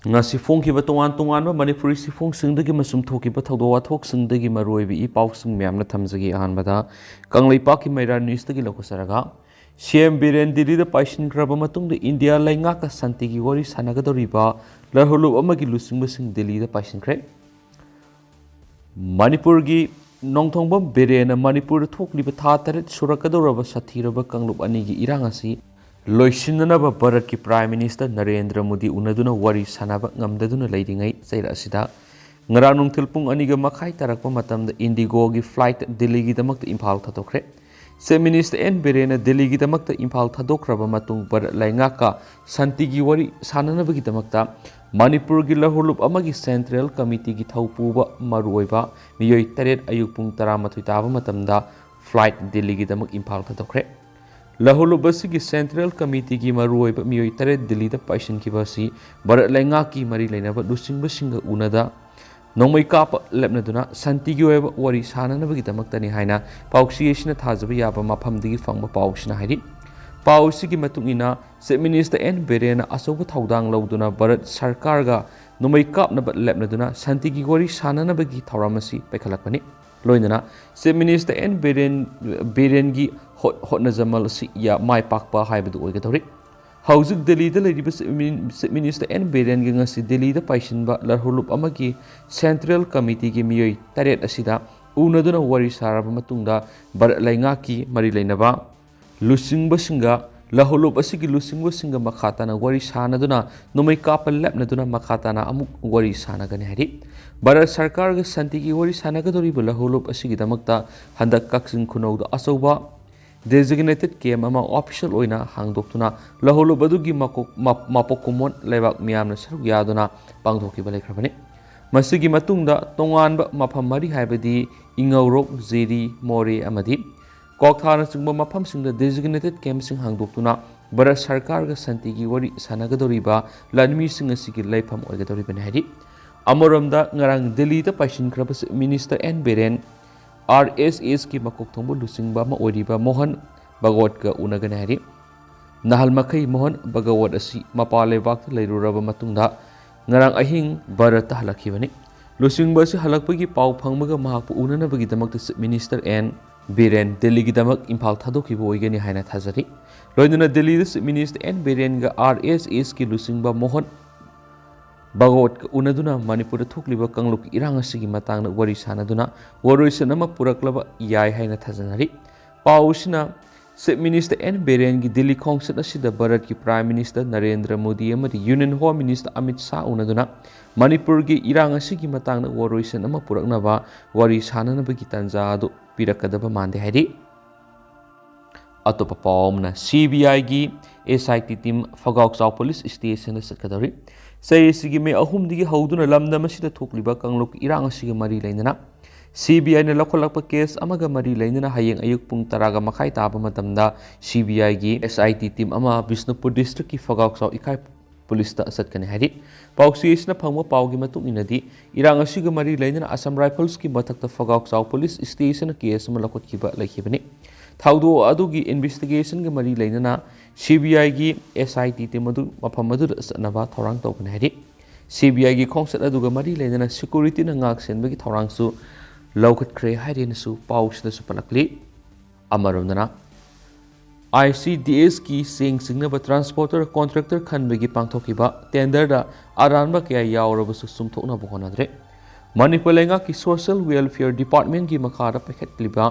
ngasi phongkiba tongan tongan ba manipuri sifongsingdagi masum thokiba thawdo wathoksingdagi maroibi I pausing myamna thamjagi ahanbada kangleipaki maira newsdagi lokosaraga CM Biren Delhi da Paisinkhraba matungda India Leingak ka Santi gi wari Sanagadaoriba Lalhoulup amagi lusingmasing Delhi da Paisinkre Manipur gi nongthongba Biren Manipur thokliba tha taret surakadoraba sathiraba kanglup ani gi irang asi loisinanaba Bharat ki Prime Minister Narendra Modi unaduna wari sanaba ngamdaduna leiringai chaira asida ngarang tilpung aniga makhai tarakpa matamda Indigo gi flight Delhi gi damakta Imphal thadokre Se Minister N Biren Delhi gi damakta Imphal thadokraba matung Bharat Leingak ka Santi gi wari sananaba gi damakta Manipur gi Lalhoulup amagi Central Committee gi thaupuba maruoiba miyoi taret ayuk pung 13 taba matamda flight Delhi gi damak Imphal thadokre Lalhoulup asigi Central Committee ki maruoiba miyoi taret Delhi da Paisinkhiba asi Bharat Leingak ki mari leinaba lusingbasinga unada nongmai kapa lepnaduna Santi gi oiba wari sananabagi damaktani haina pausi esina thajaba yaba maphamdigi fangba pausina hairi pausi gi matungina Se Minister N Biren asoba thaudang lauduna Bharat Sarkar ga nongmai kapnaba lepnaduna Santi gi wari sananabagi thauramasi paikhalakpani loinana Se Minister N Biren gi hotna jamal si ya mai pakpa haibadu oigadori hauzik Delhi da leriba Se Minister N Biren gi ngasi Delhi da paisinba Lalhoulup amagi Central Committee gi miyoi taret asida unaduna wari saraba matungda Bharat Leingak ki mari leinaba lusingba singa Lalhoulup asigi lusingba singa makhatana wari sanaduna nomai kapal lepnaduna makhatana amuk wari sanagani hari Bharat Sarkar ga Santi gi wari sanagadoriba Lalhoulup asigi damakta handak kaksing khunauda asoba designated camp ama official oina hangdoktuna Lalhoulup adugi mapokumon lebak miyamna saruk yaduna pangthokiba lekhrabani masigi matungda tonganba mafam mari haibadi Ingaurok Zeri More amadi kokthana chungba mafam singda designated camp sing hangdoktuna Bharat Sarkar ga Santi gi wari sanagadoriba lanmi sing asigi leifam oigadoriba nahari amoramda ngarang Delhi da Paisinkhraba Minister N Biren RSS ki makok thongbo lusingba ma oriba Mohan Bhagwat ka unagana hari nahal makai Mohan Bhagwat asi mapale wak leiruraba matungda ngarang ahing Bharat halakhibani lusingba si halakpagi pau phangmaga mahakpu unanabagi damakta Minister N Biren Delhi gi damak Imphal thadokhibo oigani haina thajari loinana Delhi da Minister N Biren ga RSS ki lusingba Mohan Bhagwat unaduna Manipur thokliba kangluk irang asigi matangna wari sanaduna waroisan ama puraklaba yai haina thajanari pausina Se Minister N Biren gi Delhi khongsan asida Bharat ki Prime Minister Narendra Modi amadi Union Home Minister Amit Shah unaduna Manipur gi irang asigi matangna waroisan ama puraknaba wari sananaba gi tanja adu pirakadaba mande hairi atopa paumna CBI gi SIT team Fagaukchau Police Station sakadari sei sigi me ahum digi hauduna lamda masida thokliba kanglok irang asigi mari leinana CBI na lokholakpa case amaga mari leinana hayeng ayuk pung taraga makhai taba matamda CBI gi SIT team ama Bishnupur district ki Fagaukchau ikai police ta satkani hari pausi isna phangma paugi matung inadi irang asiga mari leinana Assam Rifles ki mathakta Fagaukchau police station case ma lokot kiba laikhibani thaudo adugi investigation ga mari leinana CBI gi SIT team adu mafam adu sanaba thorang tawkani hari CBI gi khongsat aduga mari leinana security na ngak senbagi thorang su lawkhat khre hairena su pausna su palakli amaromdana ICDS ki singnaba transporter contractor khanbagi pangthokiba tender da aranba kya yawraba su sumthokna bokonadre Manipur Leingak ki Social Welfare Department ki makhara pakhatliba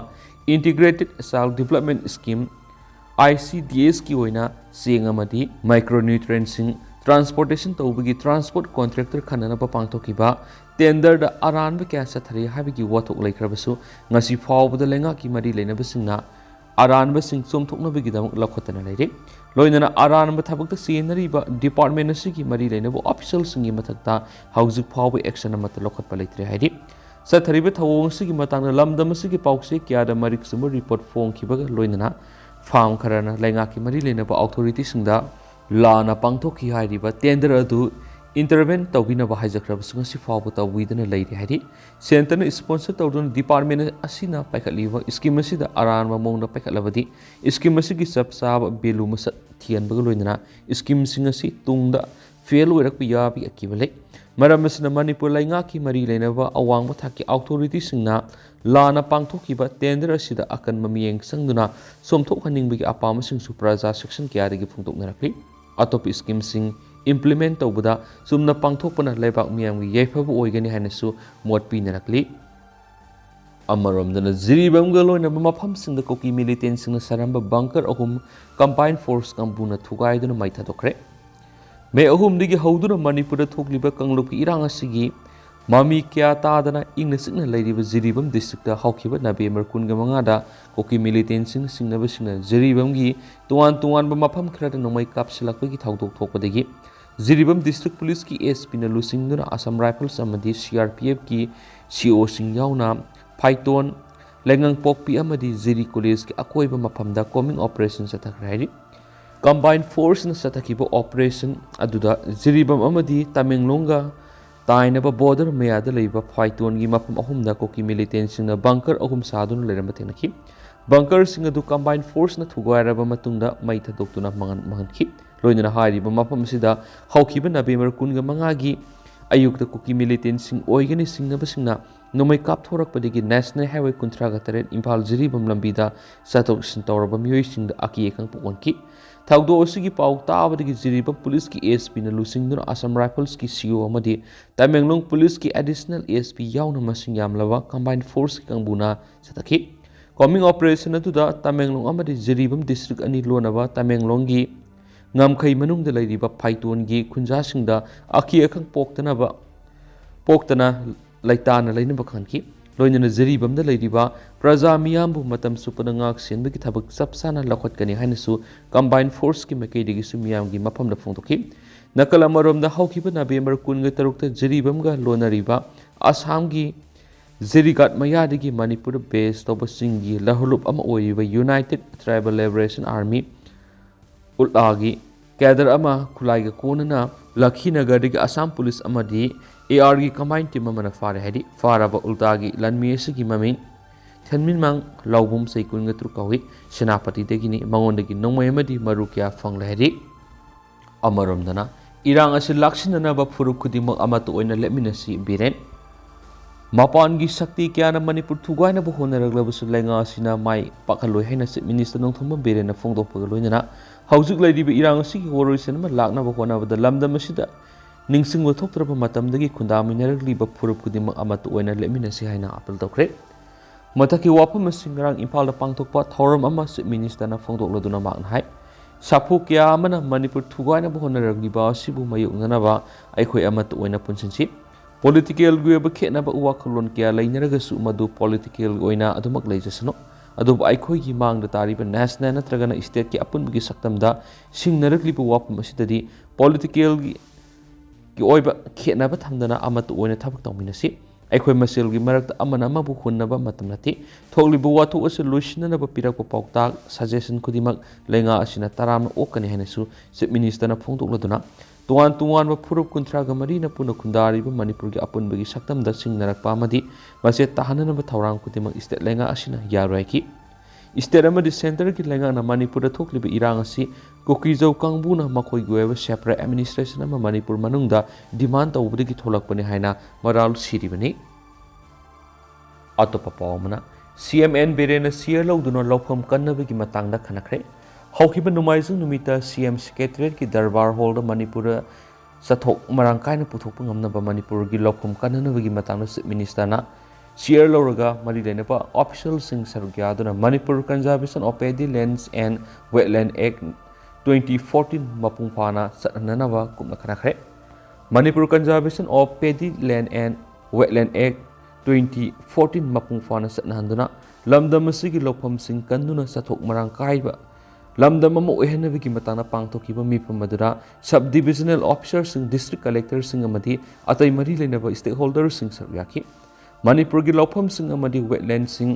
Integrated Child Development Scheme ICDS ki oina sengamadi micronutrients transportation tawbagi transport contractor khanana pangthokiba tender da aranba kya sathari habigi wathok laikrabasu ngasi fawbada Leingak ki mari leinabasingna aranba sing somthoknabagi damak lakhotana leire loinana aranba thabakta senariba department asigi mari leinabu official singi mathakta hauzik fawba action amata lakhotpa leitre hairi sathariba thawong sigi matangna lamdam asigi pause kya da marik sumu report phone khibaga loinana farm kharana Leingak ki mari leinabu authority singda lana pangthokhi hairiba tender adu intervene tawbina ba haijakraba sungasi fawba tawidana leire hairi center na sponsor tawdun department asina paikhatliba scheme asida aranba mongda paikhatlabadi scheme asigi sapsaba belu masat thian baga loinana scheme singasi tungda fail ꯑꯣꯏꯔꯛꯄ ꯌꯥꯕꯒꯤ ꯑꯀꯤꯕ ꯂꯩ ꯃꯔꯝ ꯑꯁꯤꯅ ꯃꯅꯤꯄꯨꯔ ꯂꯩꯉꯥꯛꯀꯤ ꯃꯔꯤ ꯂꯩꯅꯕ ꯑꯋꯥꯡꯕ ꯊꯥꯛꯀꯤ ꯑꯣꯊꯣꯔꯤꯇꯤꯁꯤꯡꯅ ꯂꯥꯟꯅ ꯄꯥꯡꯊꯣꯛꯈꯤꯕ ꯇꯦꯟꯗꯔ ꯑꯁꯤꯗ ꯑꯀꯟꯕ ꯃꯤꯠꯌꯦꯡ ꯆꯪꯗꯨꯅ ꯆꯣꯝꯊꯣꯛꯍꯟꯅꯤꯡꯕꯒꯤ ꯑꯄꯥꯝꯕꯁꯤꯡꯁꯨ ꯄ꯭ꯔꯖꯥ ꯁꯦꯛꯁꯟ ꯀꯌꯥꯗꯒꯤ ꯐꯣꯡꯗꯣꯛꯅꯔꯛꯂꯤ ꯑꯇꯣꯞꯄ ꯁ꯭ꯀꯤꯝꯁꯤꯡ ꯏꯝꯄ꯭ꯂꯤꯃꯦꯟ ꯇꯧꯕꯗ ꯆꯨꯝꯅ ꯄꯥꯡꯊꯣꯛꯄꯅ ꯂꯩꯕꯥꯛ ꯃꯤꯌꯥꯝꯒꯤ ꯌꯥꯏꯐꯕ ꯑꯣꯏꯒꯅꯤ ꯍꯥꯏꯅꯁꯨ ꯃꯣꯠ ꯄꯤꯅꯔꯛꯂꯤ ꯑꯃꯔꯣꯝꯗꯅ ꯖꯤꯔꯤꯕꯥꯝꯒ ꯂꯣꯏꯅꯕ ꯃꯐꯝꯁꯤꯡꯗ ꯀꯨꯀꯤ ꯃꯤꯂꯤꯇꯦꯟꯁꯤꯡꯅ ꯁꯥꯔꯝꯕ ꯕꯪꯀꯔ 3 ꯀꯝꯕꯥꯏꯟ ꯐꯣꯔꯁ ꯀꯥꯡꯕꯨꯅ ꯊꯨꯒꯥꯏꯗꯨꯅ ꯃꯩ ꯊꯥꯗꯣꯛꯈ꯭ꯔꯦ ꯃꯦ 3 ꯍꯧꯗꯨꯅ ꯃꯅꯤꯄꯨꯔꯗ ꯊꯣꯛꯂꯤꯕ ꯀꯥꯡꯂꯨꯞꯀꯤ ꯏꯔꯥꯡ ꯑꯁꯤꯒꯤ ꯃꯃꯤ ꯀꯌꯥ ꯇꯥꯗꯅ ꯏꯪꯅ ꯆꯤꯛꯅ ꯂꯩꯔꯤꯕ ꯖꯤꯔꯤꯕꯥꯝ ꯗꯤꯁꯇ꯭ꯔꯤꯛꯇ ꯍꯧꯈꯤꯕ ꯅꯕꯦꯝꯕꯔ 15ꯗ ꯀꯨꯀꯤ ꯃꯤꯂꯤꯇꯦꯟꯁꯤꯡ ꯆꯤꯡꯅꯕꯁꯤꯡꯅ ꯖꯤꯔꯤꯕꯥꯝꯒꯤ ꯇꯣꯉꯥꯟꯕ ꯃꯐꯝ ꯈꯔꯗ ꯅꯣꯡꯃꯩ ꯀꯥꯞꯁꯤꯜꯂꯛꯄꯒꯤ ꯊꯧꯗꯣꯛ ꯊꯣꯛꯄꯗꯒꯤ ꯖꯤꯔꯤꯕꯥꯝ ꯗꯤꯁꯇ꯭ꯔꯤꯛ ꯄꯨꯂꯤꯁꯀꯤ ꯑꯦꯁꯄꯤꯅ ꯂꯨꯆꯤꯡꯗꯨꯅ ꯑꯁꯥꯝ ꯔꯥꯏꯐꯜꯁ ꯑꯃꯗꯤ CRPFꯀꯤ COꯁꯤꯡ ꯌꯥꯎꯅ ꯐꯥꯏꯇꯣꯟ ꯂꯩꯉꯪꯄꯣꯛꯄꯤ ꯑꯃꯗꯤ ꯖꯤꯔꯤ ꯀꯣꯂꯦꯖꯀꯤ ꯑꯀꯣꯏꯕ ꯃꯐꯝꯗ ꯀꯣꯃꯤꯡ ꯑꯣꯄꯔꯦꯁꯟ ꯆꯠꯊꯈ꯭ꯔꯦ ꯍꯥꯏꯔꯤ ꯀꯝꯕꯥꯏꯟ ꯐꯣꯔꯁꯅ ꯆꯠꯊꯈꯤꯕ ꯑꯣꯄꯔꯦꯁꯟ ꯑꯗꯨꯗ ꯖꯤꯔꯤꯕꯥꯝ ꯑꯃꯗꯤ ꯇꯃꯦꯡꯂꯣꯡꯒ ꯇꯥꯏꯅꯕ ꯕꯣर्डर ꯃꯌꯥꯗ ꯂꯩꯕ ꯐꯥꯏꯇꯣꯟꯒꯤ ꯃꯐꯝ 3ꯗ ꯀꯨꯀꯤ ꯃꯤꯂꯤꯇꯦꯟꯁꯤꯡꯅ ꯕꯪꯀꯔ 3 ꯁꯥꯗꯨꯅ ꯂꯩꯔꯝꯕ ꯊꯦꯡꯅꯈꯤ ꯕꯪꯀꯔꯁꯤꯡ ꯑꯗꯨ ꯀꯝꯕꯥꯏꯟ ꯐꯣꯔꯁꯅ ꯊꯨꯒꯥꯏꯔꯕ ꯃꯇꯨꯡꯗ ꯃꯩ ꯊꯥꯗꯣꯛꯇꯨꯅ ꯃꯥꯡꯍꯟꯈꯤ ꯂꯣꯏꯅꯅ ꯍꯥꯏꯔꯤꯕ ꯃꯐꯝ ꯑꯁꯤꯗ ꯍꯧꯈꯤꯕ ꯅꯕꯦꯝꯕꯔ 15ꯒꯤ ꯑꯌꯨꯛꯇ ꯀꯨꯀꯤ ꯃꯤꯂꯤꯇꯦꯟꯁꯤꯡ ꯑꯣꯏꯒꯅꯤ ꯆꯤꯡꯅꯕꯁꯤꯡꯅ ꯅꯣꯡꯃꯩ ꯀꯥꯞꯊꯣꯔꯛꯄꯗꯒꯤ ꯅꯦꯁꯅꯦꯜ ꯍꯥꯏꯋꯦ 38 ꯏꯝꯐꯥꯜ ꯖꯤꯔꯤꯕꯥꯝ ꯂꯝꯕꯤꯗ ꯆꯠꯊꯣꯛ ꯆꯠꯁꯤꯟ ꯇꯧꯔꯕ ꯃꯤꯑꯣꯏꯁꯤꯡꯗ ꯑꯀꯤ ꯑꯈꯪ ꯄꯣꯛꯍꯟꯈꯤ ꯊꯧꯗꯣꯛ ꯑꯁꯤꯒꯤ ꯄꯥꯎ ꯇꯥꯕꯗꯒꯤ ꯖꯤꯔꯤꯕꯥꯝ ꯄꯨꯂꯤꯁꯀꯤ ꯑꯦꯁꯄꯤꯅ ꯂꯨꯆꯤꯡꯗꯨꯅ ꯑꯁꯥꯝ ꯔꯥꯏꯐꯜꯁꯀꯤ CO ꯑꯃꯗꯤ ꯇꯃꯦꯡꯂꯣꯡ ꯄꯨꯂꯤꯁꯀꯤ ꯑꯦꯗꯤꯁꯅꯦꯜ ꯑꯦꯁꯄꯤ ꯌꯥꯎꯅ ꯃꯁꯤꯡ ꯌꯥꯝꯂꯕ ꯀꯝꯕꯥꯏꯟ ꯐꯣꯔꯁꯀꯤ ꯀꯥꯡꯕꯨꯅ ꯆꯠꯊꯈꯤ ꯀꯣꯃꯤꯡ ꯑꯣꯄꯔꯦꯁꯟ ꯑꯗꯨꯗ ꯇꯃꯦꯡꯂꯣꯡ ꯑꯃꯗꯤ ꯖꯤꯔꯤꯕꯥꯝ ꯗꯤꯁꯇ꯭ꯔꯤꯛ ꯑꯅꯤ ꯂꯣꯟꯅꯕ ꯇꯃꯦꯡꯂꯣꯡꯒꯤ ꯉꯝꯈꯩ ꯃꯅꯨꯡꯗ ꯂꯩꯔꯤꯕ ꯐꯥꯏꯇꯣꯟꯒꯤ ꯈꯨꯟꯖꯥꯁꯤꯡꯗ ꯑꯀꯤ ꯑꯈꯪ ꯄꯣꯛꯇꯅ ꯂꯩꯇꯥꯅ ꯂꯩꯅꯕ ꯈꯟꯈꯤ ꯂꯣꯏꯅꯅ ꯖꯤꯔꯤꯕꯥꯝꯗ ꯂꯩꯔꯤꯕ ꯄ꯭ꯔꯖꯥ ꯃꯤꯌꯥꯝꯕꯨ ꯃꯇꯝ ꯆꯨꯞꯄꯗ ꯉꯥꯛ ꯁꯦꯟꯕꯒꯤ ꯊꯕꯛ ꯆꯞ ꯆꯥꯅ ꯂꯧꯈꯠꯀꯅꯤ ꯍꯥꯏꯅꯁꯨ ꯀꯝꯕꯥꯏꯟ ꯐꯣꯔꯁꯀꯤ ꯃꯥꯏꯀꯩꯗꯒꯤꯁꯨ ꯃꯤꯌꯥꯝꯒꯤ ꯃꯐꯝꯗ ꯐꯣꯡꯗꯣꯛꯈꯤ ꯅꯥꯀꯜ ꯑꯃꯔꯣꯝꯗ ꯍꯧꯈꯤꯕ ꯅꯕꯦꯝꯕꯔ 16ꯗ ꯖꯤꯔꯤꯕꯥꯝꯒ ꯂꯣꯟꯅꯔꯤꯕ ꯑꯁꯥꯝꯒꯤ ꯖꯤꯔꯤꯒꯥꯠ ꯃꯌꯥꯗꯒꯤ ꯃꯅꯤꯄꯨꯔꯗ ꯕꯦꯁ ꯇꯧꯕ ꯆꯤꯡꯒꯤ ꯂꯍꯨꯂꯨꯞ ꯑꯃ ꯑꯣꯏꯔꯤꯕ ꯌꯨꯅꯥꯏꯇꯦꯗ ꯇ꯭ꯔꯥꯏꯕꯦꯜ ꯂꯤꯕꯔꯦꯁꯟ ꯑꯥꯔꯃꯤ ꯎꯜꯇꯥꯒꯤ ꯀꯦꯗꯔ ꯑꯃ ꯈꯨꯠꯂꯥꯏꯒ ꯀꯣꯟꯅꯅ ꯂꯛꯈꯤꯅꯒꯔꯗꯒꯤ ꯑꯁꯥꯝ ꯄꯨꯂꯤꯁ ꯑꯃꯗꯤ ARꯒꯤ ꯀꯝꯕꯥꯏꯟ ꯇꯤꯝ ꯑꯃꯅ ꯐꯥꯔꯦ ꯍꯥꯏꯗꯤ ꯐꯥꯔꯕ ꯎꯜꯇꯥꯒꯤ ꯂꯟꯃꯤ ꯑꯁꯤꯒꯤ ꯃꯃꯤꯡ ꯊꯦꯟꯃꯤꯟꯃꯥꯡ ꯂꯥꯎꯕꯨꯝ ꯆꯍꯤ 13 ꯀꯧꯏ ꯁꯦꯅꯥꯄꯇꯤꯗꯒꯤꯅꯤ ꯃꯉꯣꯟꯗꯒꯤ ꯅꯣꯡꯃꯩ ꯑꯃꯗꯤ ꯃꯔꯨ ꯀꯌꯥ ꯐꯪꯂꯦ ꯍꯥꯏꯔꯤ ꯑꯃꯔꯣꯝꯗꯅ ꯏꯔꯥꯡ ꯑꯁꯤ ꯂꯥꯛꯁꯤꯟꯅꯅꯕ ꯐꯨꯔꯨꯞ ꯈꯨꯗꯤꯡꯃꯛ ꯑꯃꯠꯇ ꯑꯣꯏꯅ ꯂꯦꯞꯃꯤꯟꯅꯁꯤ ꯕꯤꯔꯦꯟ ꯃꯄꯥꯟꯒꯤ ꯁꯛꯇꯤ ꯀꯌꯥꯅ ꯃꯅꯤꯄꯨꯔ ꯊꯨꯒꯥꯏꯅꯕ ꯍꯣꯠꯅꯔꯛꯂꯕꯁꯨ ꯂꯩꯉꯥꯛ ꯑꯁꯤꯅ ꯃꯥꯏ ꯄꯥꯛꯍꯜꯂꯣꯏ ꯍꯥꯏꯅ ꯆꯤꯞ ꯃꯤꯅꯤꯁꯇꯔ ꯅꯣꯡꯊꯣꯝꯕꯝ ꯕꯤꯔꯦꯟꯅ ꯐꯣꯡꯗꯣꯛꯄꯒ ꯂꯣꯏꯅꯅ ꯍꯧꯖꯤꯛ ꯂꯩꯔꯤꯕ ꯏꯔꯥꯡ ꯑꯁꯤꯒꯤ ꯋꯥꯔꯣꯏꯁꯤꯟ ꯑꯃ ꯂꯥꯛꯅꯕ ꯍꯣꯠꯅꯕꯗ ꯂꯝꯗꯝ ꯑꯁꯤꯗ ꯅꯤꯡꯁꯤꯡꯕ ꯊꯣꯛꯇ꯭ꯔꯕ ꯃꯇꯝꯗꯒꯤ ꯈꯨꯟꯗꯥꯃꯤꯟꯅꯔꯛꯂꯤꯕ ꯐꯨꯔꯨꯞ ꯈꯨꯗꯤꯡꯃꯛ ꯑꯃꯠꯇ ꯑꯣꯏꯅ ꯂꯦꯞꯃꯤꯟꯅꯁꯤ ꯍꯥꯏꯅ ꯑꯥꯄꯤꯜ ꯇꯧꯈ꯭ꯔꯦ ꯃꯊꯛꯀꯤ ꯋꯥꯐꯝ ꯑꯁꯤ ꯉꯔꯥꯡ ꯏꯝꯐꯥꯜꯗ ꯄꯥꯡꯊꯣꯛꯄ ꯊꯧꯔꯝ ꯑꯃ ꯆꯤꯞ ꯃꯤꯅꯤꯁꯇꯔꯅ ꯐꯣꯡꯗꯣꯛꯂꯗꯨꯅ ꯃꯍꯥꯛꯅ ꯍꯥꯏ ꯁꯥꯐꯨ ꯀꯌꯥ ꯑꯃꯅ ꯃꯅꯤꯄꯨꯔ ꯊꯨꯒꯥꯏꯅꯕ ꯍꯣꯠꯅꯔꯛꯂꯤꯕ ꯑꯁꯤꯕꯨ ꯃꯥꯌꯣꯛꯅꯅꯕ ꯑꯩꯈꯣꯏ ꯑꯃꯠꯇ ꯑꯣꯏꯅ ꯄꯨꯟꯁꯤꯟꯁꯤ ꯄꯣꯂꯤꯇꯤꯀꯦꯜꯒꯤ ꯑꯣꯏꯕ ꯈꯦꯠꯅꯕ ꯋꯥꯈꯜꯂꯣꯟ ꯀꯌꯥ ꯂꯩꯅꯔꯒꯁꯨ ꯃꯗꯨ ꯄꯣꯂꯤꯇꯤꯀꯦꯜꯒꯤ ꯑꯣꯏꯅ ꯑꯗꯨꯃꯛ ꯂꯩꯖꯁꯅꯨ ꯑꯗꯨꯕꯨ ꯑꯩꯈꯣꯏꯒꯤ ꯃꯥꯡꯗ ꯇꯥꯔꯤꯕ ꯅꯦꯁꯅꯦꯜ ꯅꯠꯇ꯭ꯔꯒꯅ ꯁ꯭ꯇꯦꯠꯀꯤ ꯑꯄꯨꯟꯕꯒꯤ ꯁꯛꯇꯝꯗ ꯁꯤꯡꯅꯔꯛꯂꯤꯕ ꯋꯥꯐꯝ ꯑꯁꯤꯗꯗꯤ ꯄꯣꯂꯤꯇꯤꯀꯦꯜꯒꯤ ꯑꯣꯏꯕ ꯈꯦꯠꯅꯕ ꯊꯝꯗꯅ ꯑꯃꯠꯇ ꯑꯣꯏꯅ ꯊꯕꯛ ꯇꯧꯃꯤꯟꯅꯁꯤ ꯑꯩꯈꯣꯏ ꯃꯁꯦꯜꯒꯤ ꯃꯔꯛꯇ ꯑꯃꯅ ꯑꯃꯕꯨ ꯍꯨꯟꯅꯕ ꯃꯇꯝ ꯅꯠꯇꯦ ꯊꯣꯛꯂꯤꯕ ꯋꯥꯊꯣꯛ ꯑꯁꯤ ꯂꯣꯏꯁꯤꯟꯅꯅꯕ ꯄꯤꯔꯛꯄ ꯄꯥꯎꯇꯥꯛ ꯁꯖꯦꯁꯟ ꯈꯨꯗꯤꯡꯃꯛ ꯂꯩꯉꯥꯛ ꯑꯁꯤꯅ ꯇꯔꯥꯝꯅ ꯑꯣꯛꯀꯅꯤ ꯍꯥꯏꯅꯁꯨ ꯆꯤꯞ ꯃꯤꯅꯤꯁꯇꯔꯅ ꯐꯣꯡꯗꯣꯛꯂꯗꯨꯅ ꯇꯣꯉꯥꯟꯕ ꯐꯨꯔꯨꯞ 34ꯅ ꯄꯨꯟꯅ ꯈꯨꯟꯗꯥꯔꯤꯕ ꯃꯅꯤꯄꯨꯔꯒꯤ ꯑꯄꯨꯟꯕꯒꯤ ꯁꯛꯇꯝꯗ ꯁꯤꯡꯅꯔꯛꯄ ꯑꯃꯗꯤ ꯃꯆꯦꯠ ꯇꯥꯍꯟꯅꯅꯕ ꯊꯧꯔꯥꯡ ꯈꯨꯗꯤꯡꯃꯛ ꯁ꯭ꯇꯦꯠ ꯂꯩꯉꯥꯛ ꯑꯁꯤꯅ ꯌꯥꯔꯣꯏ ꯍꯥꯏꯈꯤ ꯁ꯭ꯇꯦꯠ ꯑꯃꯗꯤ ꯁꯦꯟꯇꯔꯒꯤ ꯂꯩꯉꯥꯛꯅ ꯃꯅꯤꯄꯨꯔꯗ ꯊꯣꯛꯂꯤꯕ ꯏꯔꯥꯡ ꯑꯁꯤ ꯀꯨꯀꯤꯖꯧ ꯀꯥꯡꯕꯨꯅ ꯃꯈꯣꯏꯒꯤ ꯑꯣꯏꯕ ꯁꯦꯄꯔꯦꯠ ꯑꯦꯗꯃꯤꯅꯤꯁꯇ꯭ꯔꯦꯁꯟ ꯑꯃ ꯃꯅꯤꯄꯨꯔ ꯃꯅꯨꯡꯗ ꯗꯤꯃꯥꯟ ꯇꯧꯕꯗꯒꯤ ꯊꯣꯛꯂꯛꯄꯅꯤ ꯍꯥꯏꯅ ꯃꯔꯥꯜ ꯁꯤꯔꯤꯕꯅꯤ ꯑꯇꯣꯞꯄ ꯄꯥꯎ ꯑꯃꯅ CM ꯕꯤꯔꯦꯟꯅ ꯁꯤꯌꯔ ꯂꯧꯗꯨꯅ ꯂꯧꯐꯝ ꯀꯟꯅꯕꯒꯤ ꯃꯇꯥꯡꯗ ꯈꯟꯅꯈ꯭ꯔꯦ ꯍꯧꯈꯤꯕ ꯅꯣꯡꯃꯥꯏꯖꯤꯡ ꯅꯨꯃꯤꯠꯇ CM ꯁꯦꯀ꯭ꯔꯦꯇꯔꯤꯌꯦꯠꯀꯤ ꯗꯔꯕꯥꯔ ꯍꯣꯜꯗ ꯃꯅꯤꯄꯨꯔꯗ ꯆꯠꯊꯣꯛ ꯃꯔꯥꯡ ꯀꯥꯏꯅ ꯄꯨꯊꯣꯛꯄ ꯉꯝꯅꯕ ꯃꯅꯤꯄꯨꯔꯒꯤ ꯂꯧꯐꯝ ꯀꯟꯅꯅꯕꯒꯤ ꯃꯇꯥꯡꯗ ꯆꯤꯞ ꯃꯤꯅꯤꯁꯇꯔꯅ ꯁꯤꯌꯔ ꯂꯧꯔꯒ ꯃꯔꯤ ꯂꯩꯅꯕ ꯑꯣꯐꯤꯁꯤꯌꯦꯜꯁꯤꯡ ꯁꯔꯨꯛ ꯌꯥꯗꯨꯅ Manipur conservation of paddy lands and wetland act 2014 ꯃꯄꯨꯡ ꯐꯥꯅ ꯆꯠꯍꯟꯅꯅꯕ ꯀꯨꯞꯅ ꯈꯟꯅꯈ꯭ꯔꯦ Manipur conservation of paddy land and wetland act 2014 ꯃꯄꯨꯡ ꯐꯥꯅ ꯆꯠꯅꯍꯟꯗꯨꯅ ꯂꯝꯗꯝ ꯑꯁꯤꯒꯤ ꯂꯧꯐꯝꯁꯤꯡ ꯀꯟꯗꯨꯅ ꯆꯠꯊꯣꯛ ꯃꯔꯥꯡ ꯀꯥꯏꯕ ꯂꯝꯗꯝ ꯑꯃ ꯑꯣꯏꯍꯟꯅꯕꯒꯤ ꯃꯇꯥꯡꯗ ꯄꯥꯡꯊꯣꯛꯈꯤꯕ ꯃꯤꯐꯝ ꯑꯗꯨꯗ ꯁꯕ ꯗꯤꯕꯤꯖꯅꯦꯜ ꯑꯣꯐꯤꯁꯔꯁꯤꯡ ꯗꯤꯁꯇ꯭ꯔꯤꯛ ꯀꯂꯦꯛꯇꯔꯁꯤꯡ ꯑꯃꯗꯤ ꯑꯇꯩ ꯃꯔꯤ ꯂꯩꯅꯕ ꯁ꯭ꯇꯦꯛꯍꯣꯜꯗꯔꯁꯤꯡ ꯁꯔꯨꯛ ꯌꯥꯈꯤ ꯃꯅꯤꯄꯨꯔꯒꯤ ꯂꯧꯐꯝꯁꯤꯡ ꯑꯃꯗꯤ ꯋꯦꯠꯂꯦꯟꯁꯤꯡ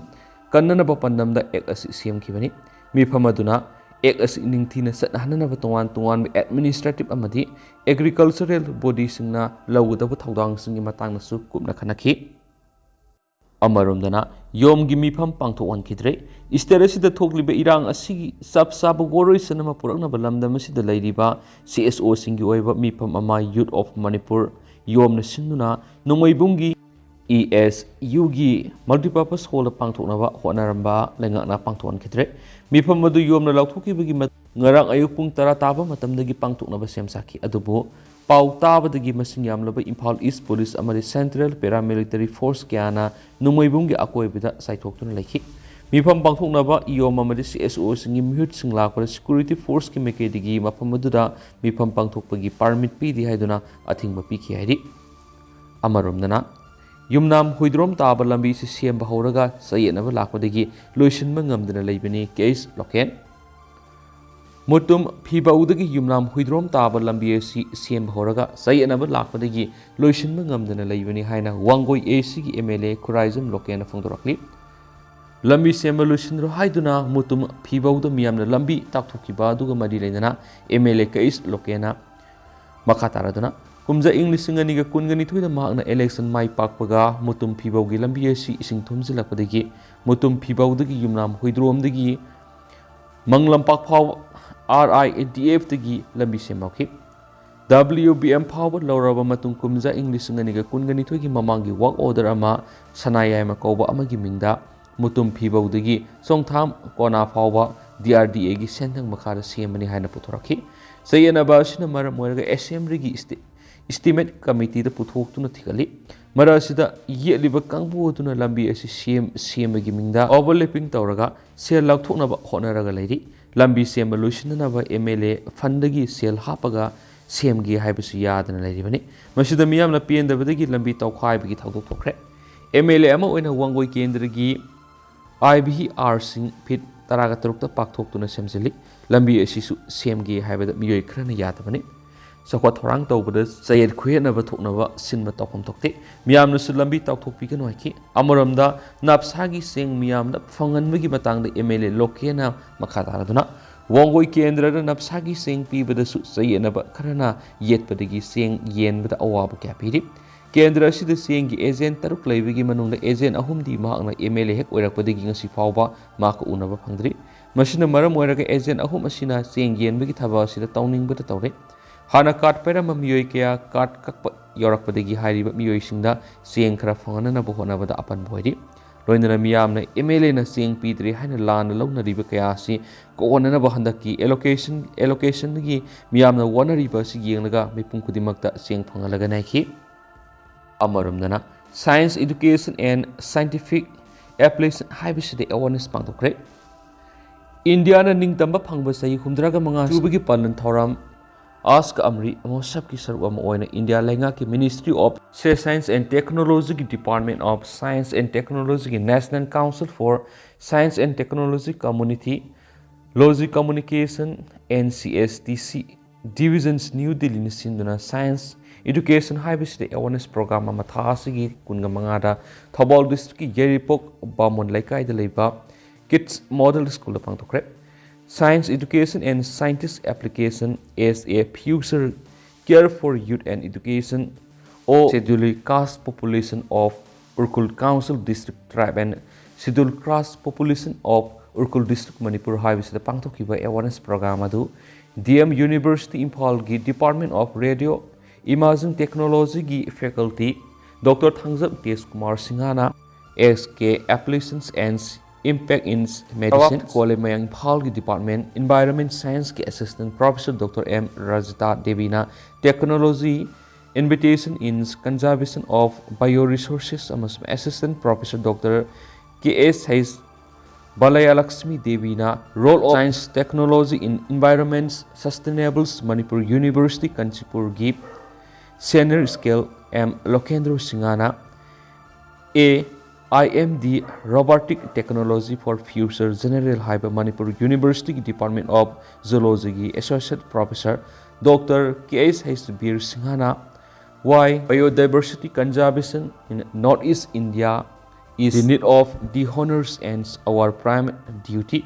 ꯀꯟꯅꯅꯕ ꯄꯥꯟꯗꯝꯗ ꯑꯦꯛ ꯑꯁꯤ ꯁꯦꯝꯈꯤꯕꯅꯤ ꯃꯤꯐꯝ ꯑꯗꯨꯅ ꯑꯦꯛ ꯑꯁꯤ ꯅꯤꯡꯊꯤꯅ ꯆꯠꯅꯍꯟꯅꯕ ꯇꯣꯉꯥꯟꯕ ꯑꯦꯗꯃꯤꯅꯤꯁꯇ꯭ꯔꯦꯇꯤꯕ ꯑꯃꯗꯤ ꯑꯦꯒ꯭ꯔꯤꯀꯜꯆꯔꯦꯜ ꯕꯣꯗꯤꯁꯤꯡꯅ ꯂꯧꯒꯗꯕ ꯊꯧꯗꯥꯡꯁꯤꯡꯒꯤ ꯃꯇꯥꯡꯗꯁꯨ ꯀꯨꯞꯅ ꯈꯟꯅꯈꯤ ꯑꯃꯔꯣꯝꯗꯅ ꯌꯣꯝꯒꯤ ꯃꯤꯐꯝ ꯄꯥꯡꯊꯣꯛꯍꯟꯈꯤꯗ꯭ꯔꯦ ꯏꯁꯇꯦꯠ ꯑꯁꯤꯗ ꯊꯣꯛꯂꯤꯕ ꯏꯔꯥꯡ ꯑꯁꯤꯒꯤ ꯆꯞ ꯆꯥꯕ ꯋꯥꯔꯣꯏꯁꯤꯟ ꯑꯃ ꯄꯨꯔꯛꯅꯕ ꯂꯝꯗꯝ ꯑꯁꯤꯗ ꯂꯩꯔꯤꯕ CSOꯁꯤꯡꯒꯤ ꯑꯣꯏꯕ ꯃꯤꯐꯝ ꯑꯃ ꯌꯨꯠ ꯑꯣꯐ ꯃꯅꯤꯄꯨꯔ ꯌꯣꯝꯅ ꯁꯤꯟꯗꯨꯅ ꯅꯣꯡꯃꯩꯕꯨꯡꯒꯤ ESUꯒꯤ ꯃꯜꯇꯤꯄꯔꯄꯁ ꯍꯣꯜꯗ ꯄꯥꯡꯊꯣꯛꯅꯕ ꯍꯣꯠꯅꯔꯝꯕ ꯂꯩꯉꯥꯛꯅ ꯄꯥꯡꯊꯣꯛꯍꯟꯈꯤꯗ꯭ꯔꯦ ꯃꯤꯐꯝ ꯑꯗꯨ ꯌꯣꯝꯅ ꯂꯥꯎꯊꯣꯛꯈꯤꯕꯒꯤ ꯉꯔꯥꯡ ꯑꯌꯨꯛ ꯄꯨꯡ 10 ꯇꯥꯕ ꯃꯇꯝꯗꯒꯤ ꯄꯥꯡꯊꯣꯛꯅꯕ ꯁꯦꯝ ꯁꯥꯈꯤ ꯑꯗꯨꯕꯨ ꯄꯥꯎ ꯇꯥꯕꯗꯒꯤ ꯃꯁꯤꯡ ꯌꯥꯝꯂꯕ ꯏꯝꯐꯥꯜ ꯏꯁ ꯄꯨꯂꯤꯁ ꯑꯃꯗꯤ ꯁꯦꯟꯇ꯭ꯔꯦꯜ ꯄꯦꯔꯥꯃꯤꯂꯤꯇꯔꯤ ꯐꯣꯔꯁ ꯀꯌꯥꯅ ꯅꯣꯡꯃꯩꯕꯨꯡꯒꯤ ꯑꯀꯣꯏꯕꯗ ꯆꯥꯏꯊꯣꯛꯇꯨꯅ ꯂꯩꯈꯤ ꯃꯤꯐꯝ ꯄꯥꯡꯊꯣꯛꯅꯕ ꯏꯌꯣꯝ ꯑꯃꯗꯤ CSOꯁꯤꯡꯒꯤ ꯃꯤꯍꯨꯠꯁꯤꯡ ꯂꯥꯛꯄꯗ ꯁꯦꯀ꯭ꯌꯨꯔꯤꯇꯤ ꯐꯣꯔꯁꯀꯤ ꯃꯥꯏꯀꯩꯗꯒꯤ ꯃꯐꯝ ꯑꯗꯨꯗ ꯃꯤꯐꯝ ꯄꯥꯡꯊꯣꯛꯄꯒꯤ ꯄꯥꯔꯃꯤꯠ ꯄꯤꯗꯦ ꯍꯥꯏꯗꯨꯅ ꯑꯊꯤꯡꯕ ꯄꯤꯈꯤ ꯍꯥꯏꯔꯤ ꯑꯃꯔꯣꯝꯗꯅ ꯌꯨꯝꯅꯥꯝ ꯍꯨꯏꯗ꯭ꯔꯣꯝ ꯇꯥꯕ ꯂꯝꯕꯤꯁꯤ ꯁꯦꯝꯕ ꯍꯧꯔꯒ ꯆꯌꯦꯠꯅꯕ ꯂꯥꯛꯄꯗꯒꯤ ꯂꯣꯏꯁꯤꯟꯕ ꯉꯝꯗꯅ ꯂꯩꯕꯅꯤ ꯀꯦꯁ ꯂꯣꯀꯦꯟ ꯃꯨꯇꯨꯝ ꯐꯤꯕꯧꯗꯒꯤ ꯌꯨꯝꯅꯥꯝ ꯍꯨꯏꯗ꯭ꯔꯣꯝ ꯇꯥꯕ ꯂꯝꯕꯤ ꯑꯁꯤ ꯁꯦꯝꯕ ꯍꯧꯔꯒ ꯆꯌꯦꯠꯅꯕ ꯂꯥꯛꯄꯗꯒꯤ ꯂꯣꯏꯁꯤꯟꯕ ꯉꯝꯗꯅ ꯂꯩꯕꯅꯤ ꯍꯥꯏꯅ ꯋꯥꯡꯒꯣꯏ ACꯒꯤ MLA ꯈꯨꯔꯥꯏꯖꯝ ꯂꯣꯀꯦꯟꯅ ꯐꯣꯡꯗꯣꯔꯛꯂꯤ ꯂꯝꯕꯤ ꯁꯦꯝꯕ ꯂꯣꯏꯁꯤꯟꯗ꯭ꯔꯣ ꯍꯥꯏꯗꯨꯅ ꯃꯨꯇꯨꯝ ꯐꯤꯕꯧꯗ ꯃꯤꯌꯥꯝꯅ ꯂꯝꯕꯤ ꯇꯥꯛꯊꯣꯛꯈꯤꯕ ꯑꯗꯨꯒ ꯃꯔꯤ ꯂꯩꯅꯅ MLA ꯀꯦꯁ ꯂꯣꯀꯦꯟꯅ ꯃꯈꯥ ꯇꯥꯔꯗꯨꯅ ꯀꯨꯝꯖꯥ ꯏꯪ 2022ꯗ ꯃꯍꯥꯛꯅ ꯏꯂꯦꯛꯁꯟ ꯃꯥꯏ ꯄꯥꯛꯄꯒ ꯃꯨꯇꯨꯝ ꯐꯤꯕꯧꯒꯤ ꯂꯝꯕꯤ ꯑꯁꯤ ꯏꯁꯤꯡ ꯊꯨꯝꯖꯤꯜꯂꯛꯄꯗꯒꯤ ꯃꯨꯇꯨꯝ ꯐꯤꯕꯧꯗꯒꯤ ꯌꯨꯝꯅꯥꯝ ꯍꯨꯏꯗ꯭ꯔꯣꯝꯗꯒꯤ ꯃꯪꯂꯝꯄꯥꯛ ꯐꯥꯎꯕ RIADFꯗꯒꯤ ꯂꯝꯕꯤ ꯁꯦꯝꯍꯧꯈꯤ WBM ꯐꯥꯎꯕ ꯂꯧꯔꯕ ꯃꯇꯨꯡ ꯀꯨꯝꯖꯥ ꯏꯪ 2022ꯒꯤ ꯃꯃꯥꯡꯒꯤ ꯋꯥꯛ ꯑꯣꯔꯗꯔ ꯑꯃ ꯁꯅꯥꯌꯥꯏꯃ ꯀꯧꯕ ꯑꯃꯒꯤ ꯃꯤꯡꯗ ꯃꯨꯇꯨꯝ ꯐꯤꯕꯧꯗꯒꯤ ꯆꯣꯡꯊꯥꯝ ꯀꯣꯅꯥ ꯐꯥꯎꯕ DRDAꯒꯤ ꯁꯦꯟꯊꯪ ꯃꯈꯥꯗ ꯁꯦꯝꯕꯅꯤ ꯍꯥꯏꯅ ꯄꯨꯊꯣꯔꯛꯈꯤ ꯆꯌꯦꯠꯅꯕ ꯑꯁꯤꯅ ꯃꯔꯝ ꯑꯣꯏꯔꯒ ꯑꯦꯁꯦꯝꯕ꯭ꯂꯤꯒꯤ ꯏꯁꯇꯤꯃꯦꯠ ꯀꯃꯤꯇꯤꯗ ꯄꯨꯊꯣꯛꯇꯨꯅ ꯊꯤꯒꯠꯂꯤ ꯃꯔꯛ ꯑꯁꯤꯗ ꯌꯦꯠꯂꯤꯕ ꯀꯥꯡꯕꯨ ꯑꯗꯨꯅ ꯂꯝꯕꯤ ꯑꯁꯤ ꯁꯦꯝꯕꯒꯤ ꯃꯤꯡꯗ ꯑꯣꯚꯔꯂꯦꯄꯤꯡ ꯇꯧꯔꯒ ꯁꯦꯜ ꯂꯧꯊꯣꯛꯅꯕ ꯍꯣꯠꯅꯔꯒ ꯂꯩꯔꯤ ꯂꯝꯕꯤ ꯁꯦꯝꯕ ꯂꯣꯏꯁꯤꯟꯅꯅꯕ MLA ꯐꯟꯗꯒꯤ ꯁꯦꯜ ꯍꯥꯞꯄꯒ ꯁꯦꯝꯒꯦ ꯍꯥꯏꯕꯁꯨ ꯌꯥꯗꯅ ꯂꯩꯔꯤꯕꯅꯤ ꯃꯁꯤꯗ ꯃꯤꯌꯥꯝꯅ ꯄꯦꯟꯗꯕꯗꯒꯤ ꯂꯝꯕꯤ ꯇꯧꯈꯥꯏꯕꯒꯤ ꯊꯧꯗꯣꯛ ꯊꯣꯛꯈ꯭ꯔꯦ MLA ꯑꯃ ꯑꯣꯏꯅ ꯋꯥꯡꯒꯣꯏ ꯀꯦꯟꯗ꯭ꯔꯒꯤ IVRꯁꯤꯡ ꯐꯤꯠ 13ꯇ ꯄꯥꯛꯊꯣꯛꯇꯨꯅ ꯁꯦꯝꯖꯤꯜꯂꯤ ꯂꯝꯕꯤ ꯑꯁꯤꯁꯨ ꯁꯦꯝꯒꯦ ꯍꯥꯏꯕꯗ ꯃꯤꯑꯣꯏ ꯈꯔꯅ ꯌꯥꯗꯕꯅꯤ ꯆꯥꯎꯈꯠ ꯊꯧꯔꯥꯡ ꯇꯧꯕꯗ ꯆꯌꯦꯠ ꯈꯨꯌꯦꯠꯅꯕ ꯊꯣꯛꯅꯕ ꯁꯤꯟꯕ ꯇꯧꯐꯝ ꯊꯣꯛꯇꯦ ꯃꯤꯌꯥꯝꯅꯁꯨ ꯂꯝꯕꯤ ꯇꯥꯎꯊꯣꯛꯄꯤꯒꯅꯨ ꯍꯥꯏꯈꯤ ꯑꯃꯔꯣꯝꯗ ꯅꯥꯞꯁꯥꯒꯤ ꯆꯦꯡ ꯃꯤꯌꯥꯝꯅ ꯐꯪꯍꯟꯕꯒꯤ ꯃꯇꯥꯡꯗ MLA ꯂꯣꯀꯦꯟꯅ ꯃꯈꯥ ꯇꯥꯔꯗꯨꯅ ꯋꯥꯡꯒꯣꯏ ꯀꯦꯟꯗ꯭ꯔꯗ ꯅꯥꯞꯁꯥꯒꯤ ꯆꯦꯡ ꯄꯤꯕꯗꯁꯨ ꯆꯌꯦꯠꯅꯕ ꯈꯔꯅ ꯌꯦꯠꯄꯗꯒꯤ ꯆꯦꯡ ꯌꯦꯟꯕꯗ ꯑꯋꯥꯕ ꯀꯌా ꯄꯤꯔꯤ ꯀꯦꯟꯗ꯭ꯔ ꯑꯁꯤꯗ ꯆꯦꯡꯒꯤ ꯑꯦꯖꯦꯟ 6 ꯂꯩꯕꯒꯤ ꯃꯅꯨꯡꯗ ꯑꯦꯖꯦꯟ 3ꯗꯤ ꯃꯍꯥꯛꯅ MLA ꯍꯦꯛ ꯑꯣꯏꯔꯛꯄꯗꯒꯤ ꯉꯁꯤ ꯐꯥꯎꯕ ꯃꯍꯥꯛꯀ ꯎꯅꯕ ꯐꯪꯗ꯭ꯔꯤ ꯃꯁꯤꯅ ꯃꯔꯝ ꯑꯣꯏꯔꯒ ꯑꯦꯖꯦꯟ 3 ꯑꯁꯤꯅ ꯆꯦꯡ ꯌꯦꯟꯕꯒꯤ ꯊꯕꯛ ꯑꯁꯤꯗ ꯇꯧꯅꯤꯡꯕꯗ ꯇꯧꯔꯦ ꯍꯥꯟꯅ ꯀꯥꯔꯠ ꯄꯥꯏꯔꯝꯕ ꯃꯤꯑꯣꯏ ꯀꯌꯥ ꯀꯥꯔꯠ ꯀꯛꯄ ꯌꯧꯔꯛꯄꯗꯒꯤ ꯍꯥꯏꯔꯤꯕ ꯃꯤꯑꯣꯏꯁꯤꯡꯗ ꯆꯦꯡ ꯈꯔ ꯐꯪꯍꯟꯅꯕ ꯍꯣꯠꯅꯕꯗ ꯑꯄꯟꯕ ꯑꯣꯏꯔꯤ ꯂꯣꯏꯅꯅ ꯃꯤꯌꯥꯝꯅ MLAꯅ ꯆꯦꯡ ꯄꯤꯗ꯭ꯔꯦ ꯍꯥꯏꯅ ꯂꯥꯟꯅ ꯂꯧꯅꯔꯤꯕ ꯀꯌꯥ ꯑꯁꯤ ꯀꯣꯛꯍꯟꯅꯅꯕ ꯍꯟꯗꯛꯀꯤ ꯑꯦꯂꯣꯀꯦꯁꯟꯗꯒꯤ ꯃꯤꯌꯥꯝꯅ ꯋꯥꯅꯔꯤꯕ ꯑꯁꯤ ꯌꯦꯡꯂꯒ ꯃꯤꯄꯨꯝ ꯈꯨꯗꯤꯡꯃꯛꯇ ꯆꯦꯡ ꯐꯪꯍꯜꯂꯒ ꯅꯥꯏꯈꯤ ꯑꯃꯔꯣꯝꯗꯅ science education and scientific application ꯍꯥꯏꯕꯁꯤꯗ ꯑꯦꯋꯥꯔꯅꯦꯁ ꯄꯥꯡꯊꯣꯛꯈ꯭ꯔꯦ ꯏꯟꯗꯤꯌꯥꯅ ꯅꯤꯡꯇꯝꯕ ꯐꯪꯕ ꯆꯍꯤ 65 ꯁꯨꯕꯒꯤ ꯄꯥꯂꯟ ꯊꯧꯔꯝ ꯑꯥꯁꯀ ꯑꯃꯔꯤ ꯃꯍꯣꯠꯁꯕꯀꯤ ꯁꯔꯨꯛ ꯑꯃ ꯑꯣꯏꯅ ꯏꯟꯗꯤꯌꯥ ꯂꯩꯉꯥꯛꯀꯤ ꯃꯤꯅꯤꯁꯇ꯭ꯔꯤ ꯑꯣꯐ ꯁꯥꯏꯟꯁ ꯑꯦꯟड ꯇꯦꯛꯅꯣꯂꯣꯖꯤꯒꯤ ꯗꯤꯄꯥꯔꯠꯃꯦꯟꯠ ꯑꯣꯐ ꯁꯥꯏꯟꯁ ꯑꯦꯟड ꯇꯦꯛꯅꯣꯂꯣꯖꯤꯒꯤ national council for science and technology community ꯂꯣꯖꯤ ꯀꯝꯃꯨꯅꯤꯀꯦꯁꯟ NCSTC ꯗꯤꯕꯤꯖꯟꯁ ꯅ꯭ꯌꯨ ꯗꯤꯜꯂꯤꯅ ꯁꯤꯟꯗꯨꯅ ꯁꯥꯏꯟꯁ ꯏꯗꯨꯀꯦꯁꯟ ꯍꯥꯏꯕꯁꯤꯗ ꯑꯦꯋꯥꯔꯅꯦꯁ ꯄ꯭ꯔꯣꯒ꯭ꯔꯥꯝ ꯑꯃ ꯊꯥ ꯑꯁꯤꯒꯤ 15ꯗ ꯊꯧꯕꯥꯜ ꯗꯤꯁꯇ꯭ꯔꯤꯛꯀꯤ ꯌꯥꯏꯔꯤꯄꯣꯛ ꯕꯥꯃꯣꯟ ꯂꯩꯀꯥꯏꯗ ꯂꯩꯕ ꯀꯤꯠꯁ ꯃꯣꯗꯦꯜ ꯁ꯭ꯀꯨꯜꯗ ꯄꯥꯡꯊꯣꯛꯈ꯭ꯔꯦ Science Education and Scientist Application as a Future Care for Youth and Education or Scheduled Caste Population of Urkul Council District Tribe and Scheduled Caste Population of Urkul District Manipur Highways Pangtokiba Awareness Program adu DM University Imphalgi Department of Radio Imaging Technology gi Faculty Dr. Thangjap Tesh Kumar Singhana SK Applications and Impact in Medicine Kolemayang Imphalgi Department Environment Science ki Assistant Professor Dr. M. Rajita Devina Technology Invitation in Conservation of Bioresources amasung Assistant Professor Dr. K.S. Balayalakshmi Devina Role of Science Technology in Environments Sustainables Manipur University Kanchipur gi Senior Scale M. Lokendra Singhana A. IMD Robotic Technology for Future General Haiba Manipur University Department of Zoology Associate Professor Dr. K.S. Bir Singhana Why Biodiversity Conservation in Northeast India is the need of the honors and our prime duty.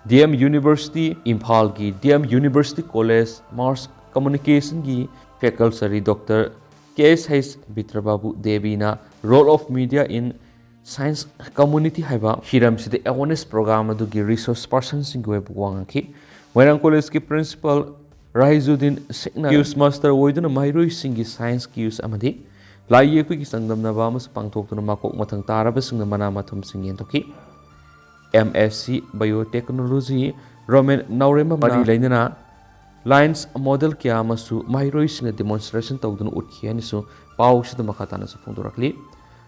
DM University Imphal gi DM University College Mass Communication gi Faculty Dr. K.S. Bitrababu Devina Role of Media in Science community haiba hiram sida awareness program adugi resource person sing web wangaki Moirang College ki principal Rahizuddin Sikna Qs master oiduna mairoi singi science Qs amadi lai yekwi ki sangdam na ba mas pangthok tuna makok mathang taraba singna mana mathum sing yentoki MSc Biotechnology Roman Naurema mari lainana lines model kya masu mairoi singa demonstration tawduna utkhiani su pau sida makhatana su phongdorakli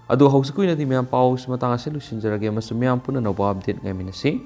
adu hausikui na di myam pau matang ase lusinjarage masu myam puna nova update ngai minasi